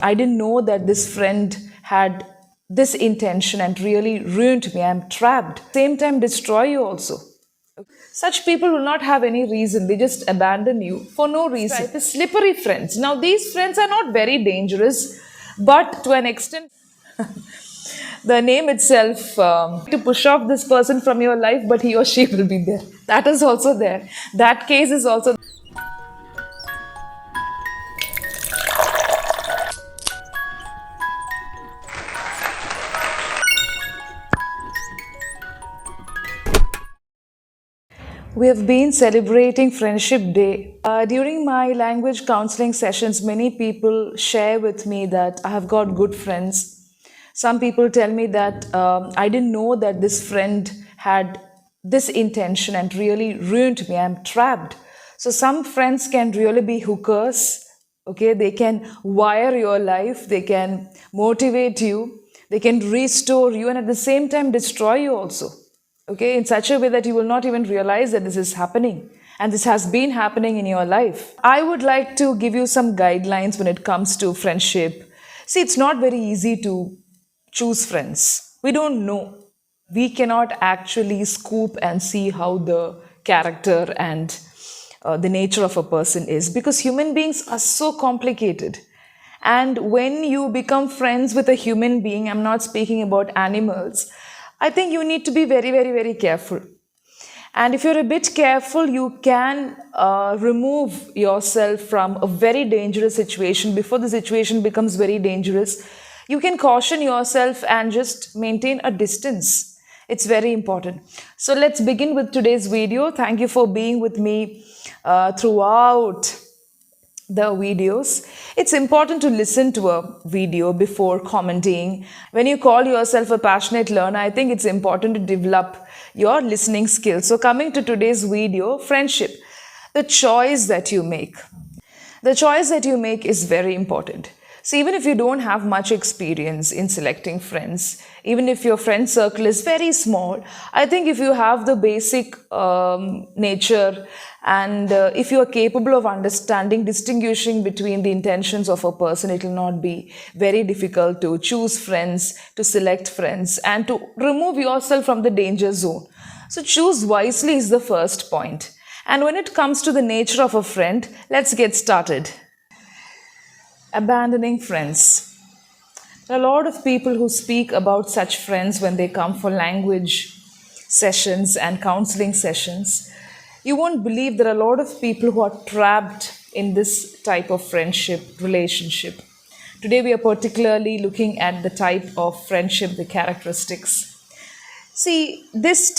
I didn't know that this friend had this intention and really ruined me. I'm trapped. Same time, destroy you also. Such people will not have any reason. They just abandon you for no reason. The slippery friends. Now, these friends are not very dangerous, but to an extent, the name itself, to push off this person from your life, but he or she will be there. That is also there. That case is also. We have been celebrating Friendship Day. During my language counseling sessions, many people share with me that I have got good friends. Some people tell me that I didn't know that this friend had this intention and really ruined me. I'm trapped. So some friends can really be hookers. Okay, they can wire your life, they can motivate you, they can restore you, and at the same time destroy you also. Okay, in such a way that you will not even realize that this is happening and this has been happening in your life. I would like to give you some guidelines when it comes to friendship. See, it's not very easy to choose friends. We don't know. We cannot actually scoop and see how the character and the nature of a person is, because human beings are so complicated. And when you become friends with a human being, I'm not speaking about animals, I think you need to be very, very, very careful. And if you're a bit careful, you can remove yourself from a very dangerous situation before the situation becomes very dangerous. You can caution yourself and just maintain a distance. It's very important. So let's begin with today's video. Thank you for being with me throughout the videos. It's important to listen to a video before commenting. When you call yourself a passionate learner, I think it's important to develop your listening skills. So coming to today's video, friendship, the choice that you make. The choice that you make is very important. So even if you don't have much experience in selecting friends, even if your friend circle is very small, I think if you have the basic nature and if you are capable of understanding, distinguishing between the intentions of a person, it will not be very difficult to choose friends, to select friends, and to remove yourself from the danger zone. So choose wisely is the first point. And when it comes to the nature of a friend, let's get started. Abandoning friends. There are a lot of people who speak about such friends when they come for language sessions and counseling sessions. You won't believe there are a lot of people who are trapped in this type of friendship relationship. Today we are particularly looking at the type of friendship, the characteristics. See, this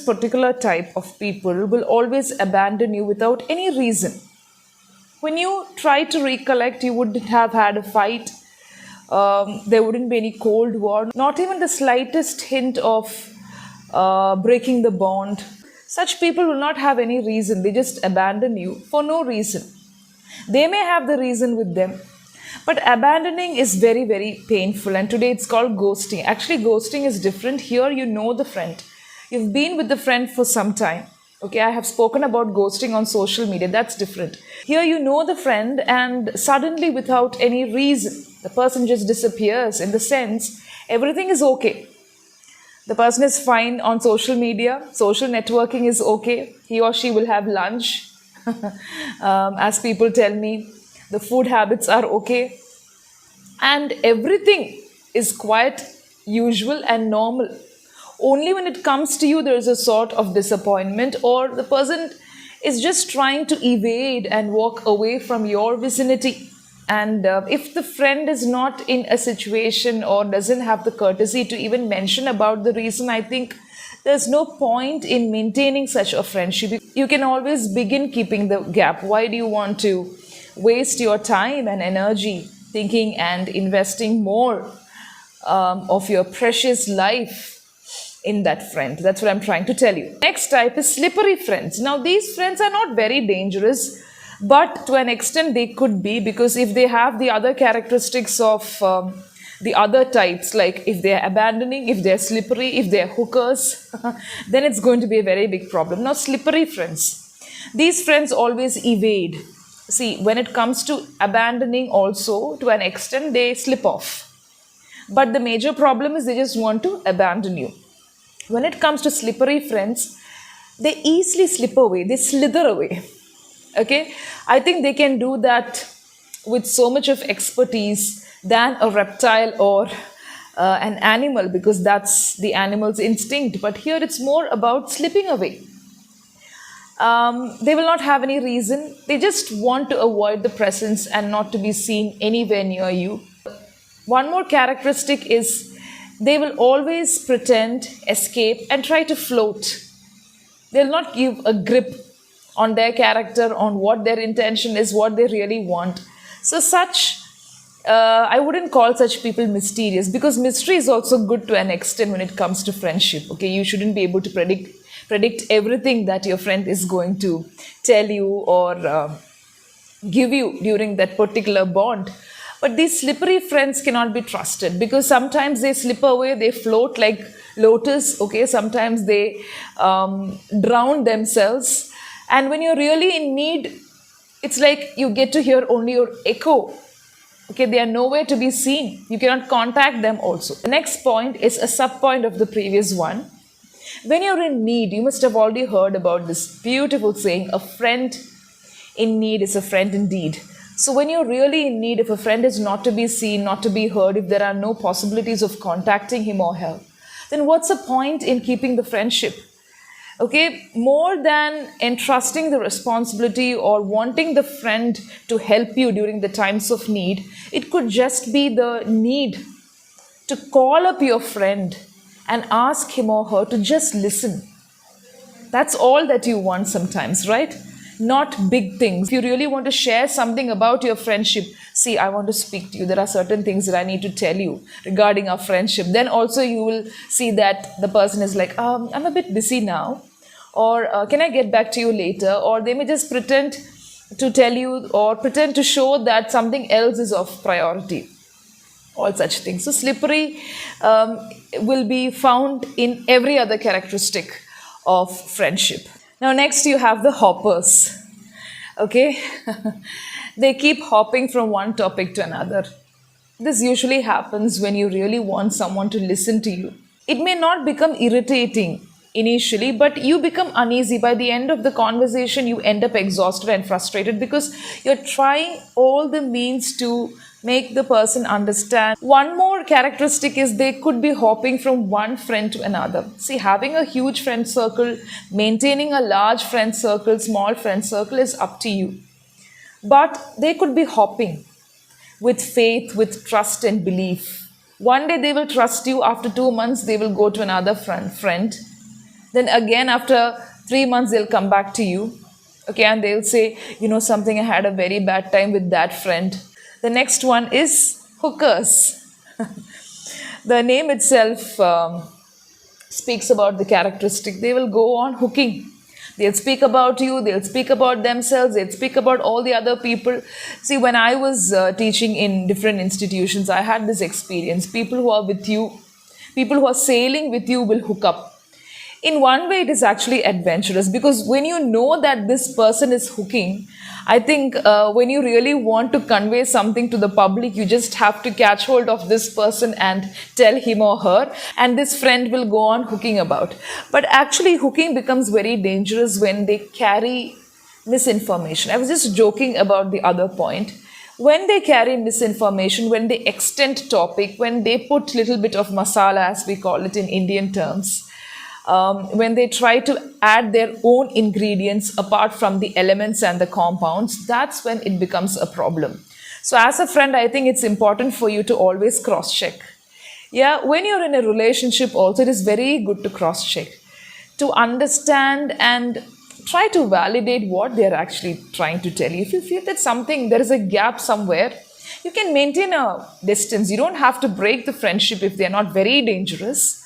particular type of people will always abandon you without any reason. When you try to recollect, you wouldn't have had a fight. There wouldn't be any cold war, not even the slightest hint of breaking the bond. Such people will not have any reason. They just abandon you for no reason. They may have the reason with them, but abandoning is very, very painful. And today it's called ghosting. Actually, ghosting is different. Here you know the friend. You've been with the friend for some time. Okay, I have spoken about ghosting on social media. That's different. Here you know the friend and suddenly without any reason, the person just disappears. In the sense, everything is okay. The person is fine on social media. Social networking is okay. He or she will have lunch. As people tell me, the food habits are okay. And everything is quite usual and normal. Only when it comes to you, there is a sort of disappointment, or the person is just trying to evade and walk away from your vicinity. And if the friend is not in a situation or doesn't have the courtesy to even mention about the reason, I think there's no point in maintaining such a friendship. You can always begin keeping the gap. Why do you want to waste your time and energy thinking and investing more of your precious life in that friend? That's what I'm trying to tell you. Next type is slippery friends. Now, these friends are not very dangerous, but to an extent they could be, because if they have the other characteristics of the other types, like if they're abandoning, if they're slippery, if they're hookers, then it's going to be a very big problem. Now, slippery friends. These friends always evade. See, when it comes to abandoning also, to an extent, they slip off. But the major problem is they just want to abandon you. When it comes to slippery friends, they easily slip away, they slither away. Okay? I think they can do that with so much of expertise than a reptile or an animal, because that's the animal's instinct. But here it's more about slipping away. They will not have any reason. They just want to avoid the presence and not to be seen anywhere near you. One more characteristic is they will always pretend, escape, and try to float. They'll not give a grip on their character, on what their intention is, what they really want. So I wouldn't call such people mysterious, because mystery is also good to an extent when it comes to friendship. Okay, you shouldn't be able to predict everything that your friend is going to tell you or give you during that particular bond. But these slippery friends cannot be trusted, because sometimes they slip away, they float like lotus. Okay, sometimes they drown themselves. And when you're really in need, it's like you get to hear only your echo. Okay, they are nowhere to be seen. You cannot contact them also. The next point is a sub-point of the previous one. When you're in need, you must have already heard about this beautiful saying, a friend in need is a friend indeed. So when you're really in need, if a friend is not to be seen, not to be heard, if there are no possibilities of contacting him or her, then what's the point in keeping the friendship? Okay, more than entrusting the responsibility or wanting the friend to help you during the times of need, it could just be the need to call up your friend and ask him or her to just listen. That's all that you want sometimes, right? Not big things. If you really want to share something about your friendship, see, I want to speak to you. There are certain things that I need to tell you regarding our friendship. Then also you will see that the person is like, I'm a bit busy now. Or can I get back to you later? Or they may just pretend to tell you or pretend to show that something else is of priority. All such things. So slippery will be found in every other characteristic of friendship. Now next you have the hoppers. Okay, they keep hopping from one topic to another. This usually happens when you really want someone to listen to you. It may not become irritating initially, but you become uneasy. By the end of the conversation, you end up exhausted and frustrated because you're trying all the means to make the person understand. One more characteristic is they could be hopping from one friend to another. See, having a huge friend circle, maintaining a large friend circle, small friend circle is up to you. But they could be hopping with faith, with trust and belief. One day they will trust you. After 2 months, they will go to another friend. Then again, after 3 months, they'll come back to you. Okay, and they'll say, you know something, I had a very bad time with that friend. The next one is hookers. The name itself speaks about the characteristic. They will go on hooking. They'll speak about you, they'll speak about themselves, they'll speak about all the other people. See, when I was teaching in different institutions, I had this experience. People who are with you, people who are sailing with you will hook up. In one way, it is actually adventurous, because when you know that this person is hooking, I think when you really want to convey something to the public, you just have to catch hold of this person and tell him or her, and this friend will go on hooking about. But actually, hooking becomes very dangerous when they carry misinformation. I was just joking about the other point. When they carry misinformation, when they extend topic, when they put little bit of masala, as we call it in Indian terms, when they try to add their own ingredients apart from the elements and the compounds, that's when it becomes a problem. So as a friend, I think it's important for you to always cross-check. Yeah, when you're in a relationship also, it is very good to cross-check, to understand and try to validate what they're actually trying to tell you. If you feel that there is a gap somewhere, you can maintain a distance. You don't have to break the friendship if they're not very dangerous,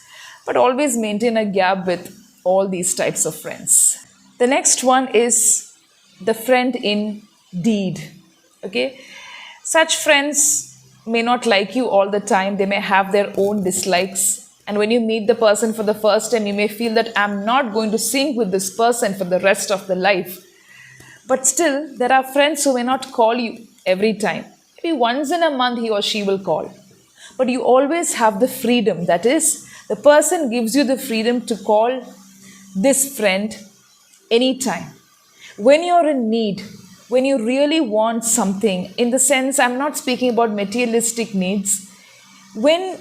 but always maintain a gap with all these types of friends. The next one is the friend in deed. Okay, such friends may not like you all the time. They may have their own dislikes. And when you meet the person for the first time, you may feel that I'm not going to sync with this person for the rest of the life. But still, there are friends who may not call you every time. Maybe once in a month he or she will call. But you always have the freedom. That is, the person gives you the freedom to call this friend anytime. When you're in need, when you really want something, in the sense, I'm not speaking about materialistic needs, when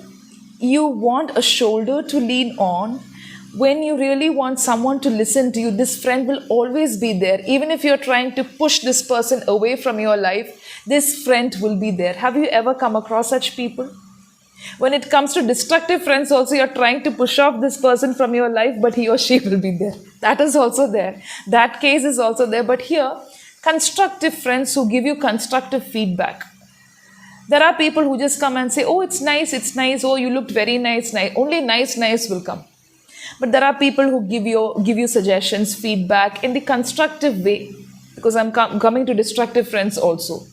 you want a shoulder to lean on, when you really want someone to listen to you, this friend will always be there. Even if you're trying to push this person away from your life, this friend will be there. Have you ever come across such people? When it comes to destructive friends, also you're trying to push off this person from your life, but he or she will be there. That is also there. That case is also there. But here, constructive friends who give you constructive feedback. There are people who just come and say, oh, it's nice, oh, you looked very nice. Only nice will come. But there are people who give you suggestions, feedback in the constructive way, because I'm coming to destructive friends also.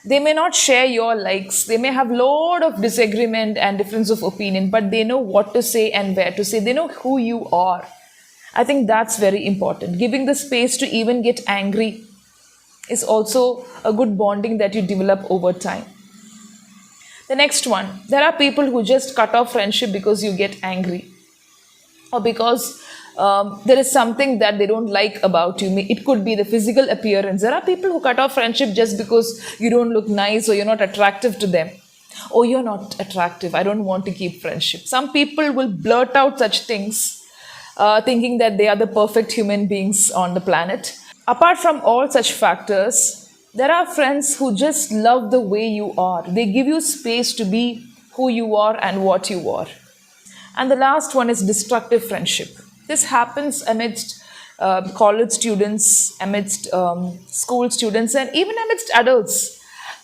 They may not share your likes. They may have a lot of disagreement and difference of opinion, but they know what to say and where to say. They know who you are. I think that's very important. Giving the space to even get angry is also a good bonding that you develop over time. The next one, there are people who just cut off friendship because you get angry, or because there is something that they don't like about you. It could be the physical appearance. There are people who cut off friendship just because you don't look nice or you're not attractive to them. Oh, you're not attractive, I don't want to keep friendship. Some people will blurt out such things, thinking that they are the perfect human beings on the planet. Apart from all such factors, there are friends who just love the way you are. They give you space to be who you are and what you are. And the last one is destructive friendship. This happens amidst college students, amidst school students, and even amidst adults.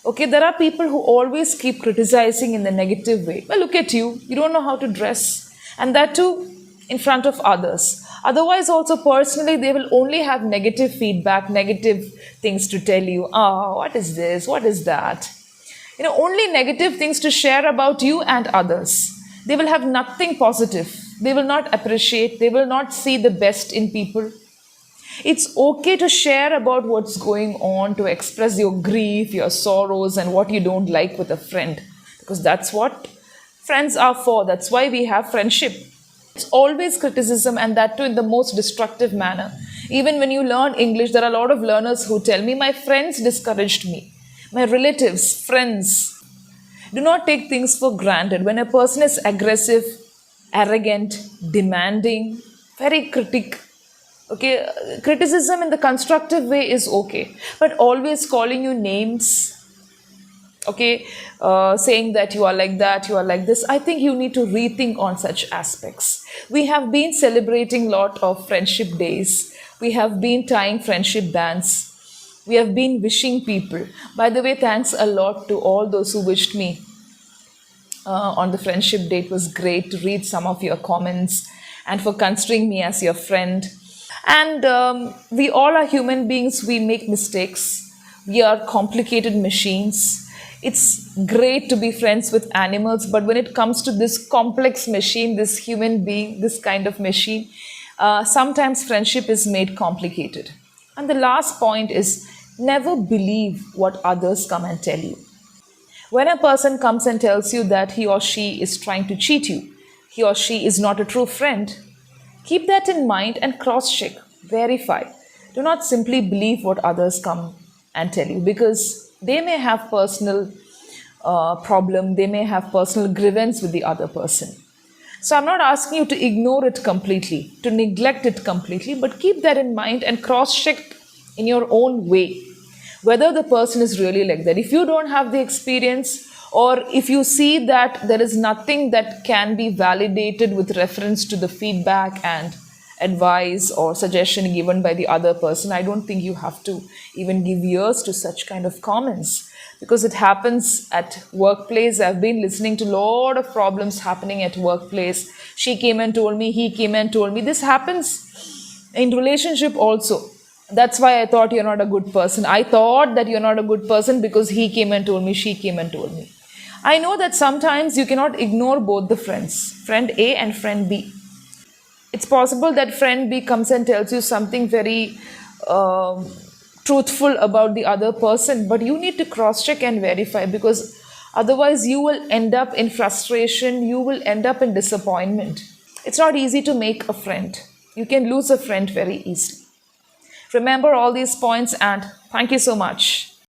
Okay, there are people who always keep criticizing in the negative way. Well, look at you, you don't know how to dress. And that too in front of others. Otherwise, also personally, they will only have negative feedback, negative things to tell you. Oh, what is this? What is that? Only negative things to share about you and others. They will have nothing positive. They will not appreciate. They will not see the best in people. It's okay to share about what's going on, to express your grief, your sorrows, and what you don't like with a friend. Because that's what friends are for. That's why we have friendship. It's always criticism, and that too in the most destructive manner. Even when you learn English, there are a lot of learners who tell me, my friends discouraged me. My relatives, friends. Do not take things for granted. When a person is aggressive, arrogant, demanding, very okay, criticism in the constructive way is okay. But always calling you names, okay, saying that you are like that, you are like this, I think you need to rethink on such aspects. We have been celebrating a lot of friendship days. We have been tying friendship bands. We have been wishing people. By the way, thanks a lot to all those who wished me on the friendship day. It was great to read some of your comments and for considering me as your friend. And we all are human beings. We make mistakes. We are complicated machines. It's great to be friends with animals, but when it comes to this complex machine, this human being, this kind of machine, sometimes friendship is made complicated. And the last point is, never believe what others come and tell you. When a person comes and tells you that he or she is trying to cheat you, he or she is not a true friend, keep that in mind and cross-check, verify. Do not simply believe what others come and tell you, because they may have personal problem, they may have personal grievance with the other person. So I'm not asking you to ignore it completely, to neglect it completely, but keep that in mind and cross-check in your own way whether the person is really like that. If you don't have the experience, or if you see that there is nothing that can be validated with reference to the feedback and advice or suggestion given by the other person, I don't think you have to even give ears to such kind of comments, because it happens at workplace. I've been listening to a lot of problems happening at workplace. She came and told me, he came and told me. This happens in relationship also. That's why I thought you're not a good person. I thought that you're not a good person because he came and told me, she came and told me. I know that sometimes you cannot ignore both the friends, friend A and friend B. It's possible that friend B comes and tells you something very truthful about the other person, but you need to cross check and verify, because otherwise you will end up in frustration, you will end up in disappointment. It's not easy to make a friend. You can lose a friend very easily. Remember all these points, and thank you so much.